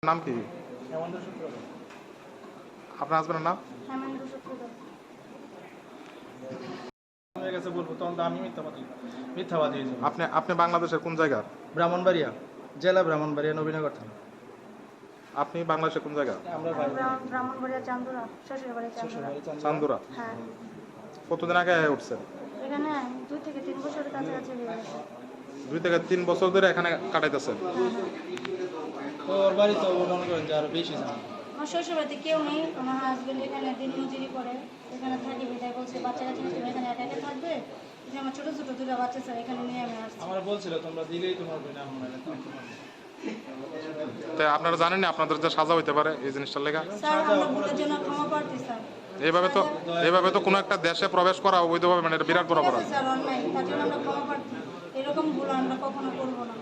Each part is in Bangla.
নাম কি? হেমন্ত সূত্রধর। আপনার হাজবেন্ডের নাম? হেমেন্দ্র সূত্রধর। আমার কাছে বলবো তখন তো আমি মিথ্যাবাদী হয়ে যাবো। আপনি আপনি বাংলাদেশের কোন জায়গার? ব্রাহ্মণবাড়িয়া জেলা, ব্রাহ্মণবাড়িয়া নবীনগর থানা। আপনি বাংলাদেশের কোন জায়গা? আমরা ভাই ব্রাহ্মণবাড়িয়া চান্দুরা, শ্বশুর বাড়ি চান্দুরা। চান্দুরা। হ্যাঁ, কতদিন আগে উঠছেন? এখানে 2 থেকে 3 বছরের কাছাকাছি হয়ে গেছে। 2 থেকে 3 বছর ধরে এখানে কাটাইতেছেন। তো ওর বাড়ি তো মনে করেন যে আরো বেশি জানা। আমার শ্বশুর বাড়িতে কেউ নেই, আমার হাজবেন্ড এখানে দিন মজুরি করে, এখানে থাকি বিদায় বলছে বাচ্চা কাছে এখানে একা একা থাকবে। যে আমার ছোট ছোট 2টা বাচ্চা স্যার এখানে নিয়ে আমি আসছি। আমার বলছিল তোমরা দিলেই তোমার বোন আমার তো আপনারা জানেন না আপনাদের যে সাজা হইতে পারে এই জিনিসটার লেগা? স্যার আমরা ভুলের জন্য ক্ষমা প্রার্থী স্যার। এইভাবে তো কোনো একটা দেশে প্রবেশ করা অবৈধভাবে, মানে এটা বিরাট বড় ঠিক অপরাধ। আছে স্যার, অন্যায়, তার জন্য আমরা ক্ষমা প্রার্থী। এরকম ভুল আমরা কখনো করবো না।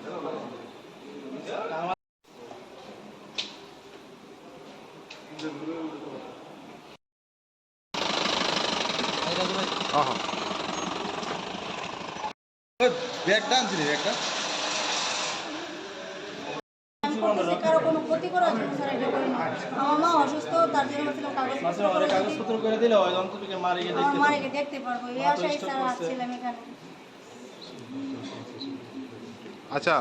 হ্যাঁ। ব্যাগটা আনছি রে একটা। আমি করতেছি কারো কোনো ক্ষতি করার জন্য স্যার এটা করি না। আমার মা অসুস্থ, তার জন্য বলছিলাম কাগজপত্র করে দিতে। কাগজপত্র করে দিলে হয় অন্তত মারি গিয়ে আমার দেখতে মারে গিয়ে দেখতে পারবো, এই আশায় স্যার আসছিলাম এখানে। আচ্ছা,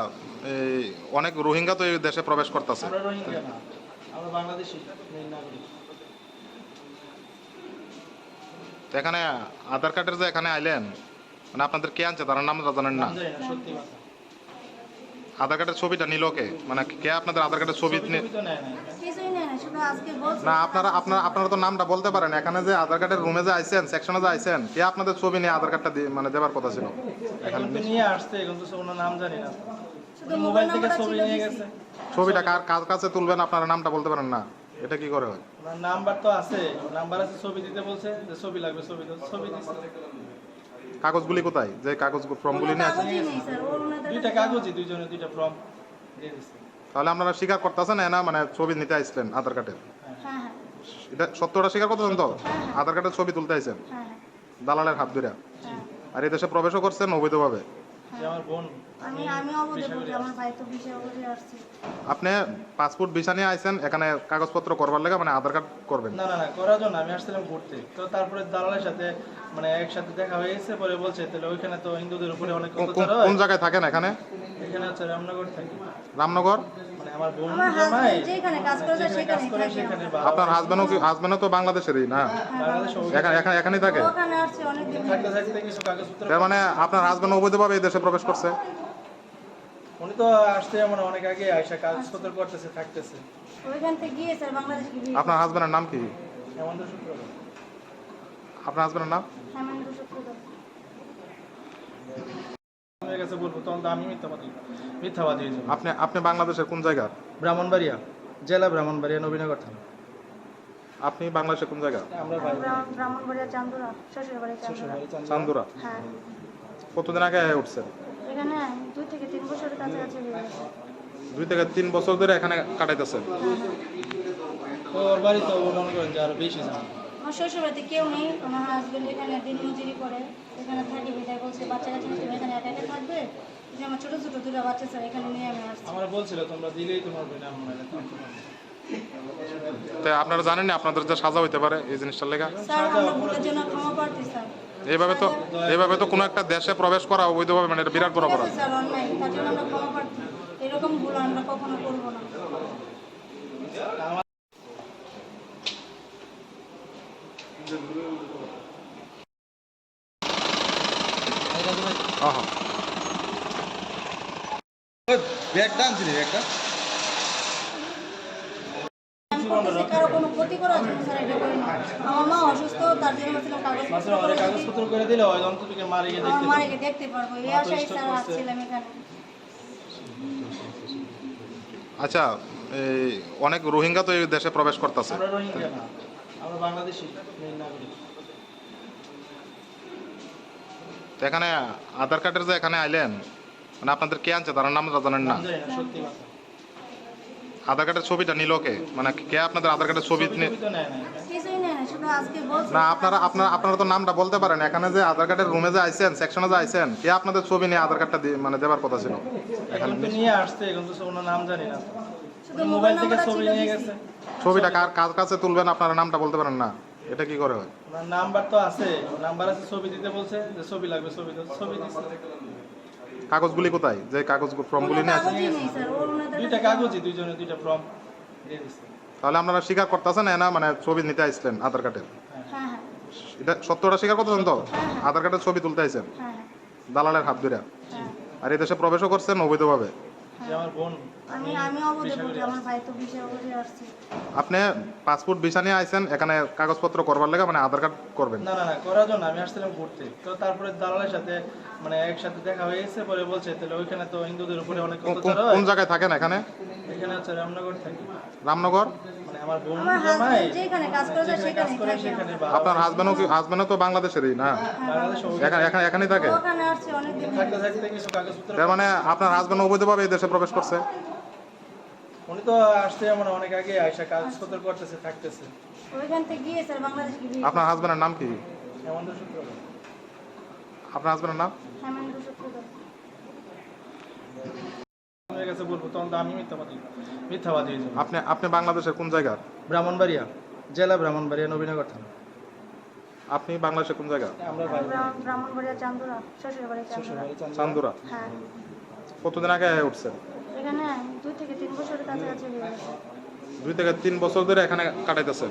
এই অনেক রোহিঙ্গা তো এই দেশে প্রবেশ করতেছে। আমরা রোহিঙ্গা না, আমরা বাংলাদেশি নাগরিক। তো এখানে আধার কার্ডের যে এখানে আইলেন, মানে আপনাদের কে আনছে তার নাম জানেন না? জানি না, সত্যি কথা। আধার কার্ডের ছবিটা নিল কে? মানে কে আপনাদের আধার কার্ডের ছবি ছবি তো নেয় না। কিছুই নেই না, শুধু আজকে বলছে। না, আপনারা তো নামটা বলতে পারেন। এখানে যে আধার কার্ডের রুমে যে আইছেন, সেকশনে যে আইছেন, কে আপনাদের ছবি নিয়ে আধার কার্ডটা মানে দেবার কথা ছিল? এখন তো নিয়ে আসছে, এখন তো ওনার নাম জানি না। শুধু মোবাইল থেকে নাম্বারটা ছবি ছিল নিয়ে দিছি। গেছে। ছবিটা কার কাছে তুলবেন, আপনারা নামটা বলতে পারেন না? এটা কি করে হয়? ওনার নাম্বার তো আছে, নাম্বার আছে, ছবি দিতে বলছে যে ছবি লাগবে, ছবি দাও, ছবি দিছে। কাগজগুলি কোথায়? যে কাগজ ফর্মগুলি কোনো নিয়ে আসেন? কাগজই নেই স্যার, ওর ওনাদের দুইটা কাছে কাগজই, দুইজনে দুইটা ফর্ম দিয়ে দিছে। তাহলে আপনারা স্বীকার করতেছেন না, মানে ছবি নিতে আইছিলেন আধার কার্ডের? হ্যাঁ হ্যাঁ এটা সত্যটা স্বীকার করতেছেন তো? হ্যাঁ। আধার কার্ডের ছবি তুলতে আইছেন হ্যাঁ হ্যাঁ দালালের হাত ধরে, হ্যাঁ। আর এই দেশে প্রবেশও করছেন অবৈধভাবে। যে আমার বোন, আমি অবধি বলি, আমার ভাই তো বিশে অবধি আসছে। আপনি পাসপোর্ট ভিসা নিয়ে আইছেন এখানে কাগজপত্র করবার লাগে, মানে আধার কার্ড করবেন? না না না, করার জন্য আমি আসছিলাম ঘুরতে। তো তারপরে দালালের সাথে মানে একসাথে দেখা হয়ে গেছে, পরে বলছে তাহলে ওইখানে তো হিন্দুদের উপরে অনেক অত্যাচার হয়। কোন জায়গায় থাকেন এখানে? এখানে হচ্ছে রামনগর থাকি। রামনগর? মানে আমার বোন আমার জামাই হাজবেন্ড যেখানে কাজ করে যেখানে কাজ সেখানেই করে থাকি সেখানে আমরা। আপনার হাজবেন্ডও তো বাংলাদেশেরই না? বাংলাদেশ এখানেই থাকে? ওখানে আসছে অনেকদিন থাকতে থাকতে কিছু কাগজপত্র। তার মানে আপনার হাজবেন্ড অবৈধভাবে এই দেশে প্রবেশ করছে? উনি তো আসছে মানে অনেক আগে আইসা কাগজপত্র করতেছে, থাকতেছে। ওইখান থেকে গিয়ে স্যার বাংলাদেশে গিয়ে। আপনার হাজবেন্ডের নাম কি? হেমন্ত সূত্রধর। আপনার হাজবেন্ডের নাম? হেমেন্দ্র সূত্রধর। আমার কাছে বলবো তখন তো আমি মিথ্যাবাদী হয়ে যাবো। আপনি বাংলাদেশের কোন জায়গার? ব্রাহ্মণবাড়িয়া জেলা, ব্রাহ্মণবাড়িয়া নবীনগর থানা। আপনি বাংলাদেশের কোন জায়গা? আমরা ভাই ব্রাহ্মণবাড়িয়া চান্দুরা, শ্বশুর বাড়ি চান্দুরা। চান্দুরা। হ্যাঁ, কতদিন আগে উঠছেন? এখানে 2 থেকে 3 বছরের কাছাকাছি হয়ে গেছে। 2 থেকে 3 বছর ধরে এখানে কাটাইতেছেন। তো ওর বাড়ি তো মনে করেন যে আরো বেশি জানা। আমার শ্বশুর বাড়িতে কেউ নেই, আমার হাজবেন্ড এখানে দিন মজুরি করে, এখানে থাকি বিদায় বলছে বাচ্চা কাছে এখানে একা একা থাকবে। যে আমার ছোট ছোট 2টা বাচ্চা স্যার এখানে নিয়ে আমি আসছি। আমার বলছিল তোমরা দিলেই তোমার বোন আমার তো আপনারা জানেন না আপনাদের যে সাজা হইতে পারে এই জিনিসটার লেগা? স্যার আমরা ভুলের জন্য ক্ষমা প্রার্থী স্যার। এইভাবে তো কোনো একটা দেশে প্রবেশ করা অবৈধভাবে, মানে এটা বিরাট বড় ঠিক আছে অপরাধ। স্যার, অন্যায়, তার জন্য আমরা ক্ষমা প্রার্থী। এরকম ভুল আমরা কখনো করবো না। হ্যাঁ। ব্যাগটা আনছি রে একটা। আমি করতেছি কারো কোনো ক্ষতি করার জন্য স্যার এটা করি না। আমার মা অসুস্থ, তার জন্য বলছিলাম কাগজপত্র করে দিতে। কাগজপত্র করে দিলে হয় অন্তত মারি গিয়ে আমার দেখতে মারে গিয়ে দেখতে পারবো, এই আশায় স্যার আসছিলাম এখানে। আচ্ছা, এই অনেক রোহিঙ্গা তো এই দেশে প্রবেশ করতেছে। আমরা রোহিঙ্গা না, আমরা বাংলাদেশি নাগরিক। তো এখানে আধার কার্ডের যে এখানে আইলেন, মানে আপনাদের কে আনছে তার নাম জানেন না? জানি না, সত্যি কথা। আধার কার্ডের ছবিটা নিল কে? মানে কে আপনাদের আধার কার্ডের ছবি ছবি তো নেয় না। কিছুই নেই না, শুধু আজকে বলছে। না, আপনারা তো নামটা বলতে পারেন। এখানে যে আধার কার্ডের রুমে যে আইছেন, সেকশনে যে আইছেন, কে আপনাদের ছবি নিয়ে আধার কার্ডটা মানে দেবার কথা ছিল? এখন তো নিয়ে আসছে, এখন তো ওনার নাম জানি না। শুধু মোবাইল মোবাইল থেকে নাম্বারটা ছবি ছিল নিয়ে দিছি। গেছে। ছবিটা কার কার কাছে তুলবেন আপনারা নামটা বলতে পারেন না, এটা কি করে হয়? ওনার নাম্বার তো আছে, নাম্বার আছে, ছবি দিতে বলছে যে ছবি লাগবে, ছবি দাও, ছবি দিছে। কাগজগুলি কোথায়, যে কাগজ ফর্মগুলি কোনো নিয়ে আসেন? কাগজই নেই স্যার, ওর ওনাদের দুইটা কাছে- কাগজই, দুইজনে দুইটা ফর্ম দিয়ে দিছে। তাহলে আপনারা স্বীকার করতেছেন না মানে ছবি নিতে আসলেন আধার কার্ডের? হ্যাঁ হ্যাঁ এটা সত্যটা স্বীকার করতেছেন তো? হ্যাঁ। আধার কার্ডের ছবি তুলতে আইছেন হ্যাঁ দালালের হাত ধরে, হ্যাঁ। আর এই দেশে প্রবেশও করছেন অবৈধভাবে। যে আমার বোন, আমি অবধি বলি, আমার ভাই তো বিশে অবধি আসছে। আপনি পাসপোর্ট ভিসা নিয়ে আইছেন এখানে কাগজপত্র করবার লাগে, মানে আধার কার্ড করবেন? না না না, করার জন্য আমি আসছিলাম ঘুরতে। তো তারপরে দালালের সাথে মানে একসাথে দেখা হয়ে গেছে, পরে বলছে তাহলে ওইখানে তো হিন্দুদের উপরে অনেক অত্যাচার হয়। কোন জায়গায় থাকেন এখানে? এখানে হচ্ছে রামনগর থাকি। রামনগর? মানে আমার বোন আমার জামাই হাজবেন্ড যেখানে কাজ করে যেখানে কাজ করে সেখানে সেখানে থাকে। বাবা আপনার হাজবেন্ডও তো বাংলাদেশেরই না? বাংলাদেশে এখানেই থাকে? ওখানে আসছে অনেক দিন। থাকতে থাকতে কিছু কাগজপত্র, তার মানে আপনার হাজবেন্ড অবৈধভাবে এই দেশে প্রবেশ করছে? উনি তো আসছে মানে অনেক আগে আইসা কাগজপত্র করতেছে, থাকতেছে। ওইখান থেকে গিয়ে স্যার বাংলাদেশকে বিয়ে আপনার হাজবেন্ডের নাম কি? হেমন্ত সূত্র আপনার হাজবেন্ডের নাম? হেমন্ত সূত্রধর। হয়ে গেছে বলবো, তখন তো আমি মিথ্যাবাদী হয়ে যাবো। আপনি বাংলাদেশের কোন জায়গার? ব্রাহ্মণবাড়িয়া জেলা, ব্রাহ্মণবাড়িয়া নবীনগর থানা। আপনি বাংলাদেশের কোন জায়গা? আমরা ভাই ব্রাহ্মণবাড়িয়া চান্দুরা, শ্বশুর বাড়ি চান্দুরা। শ্বশুরবাড়ি চান্দুরা। চান্দুরা? হ্যাঁ কতদিন আগে উঠছেন? এখানে 2 থেকে 3 বছরের কাছাকাছি হয়ে গেছে। 2 থেকে 3 বছর ধরে এখানে কাটাইতেছেন?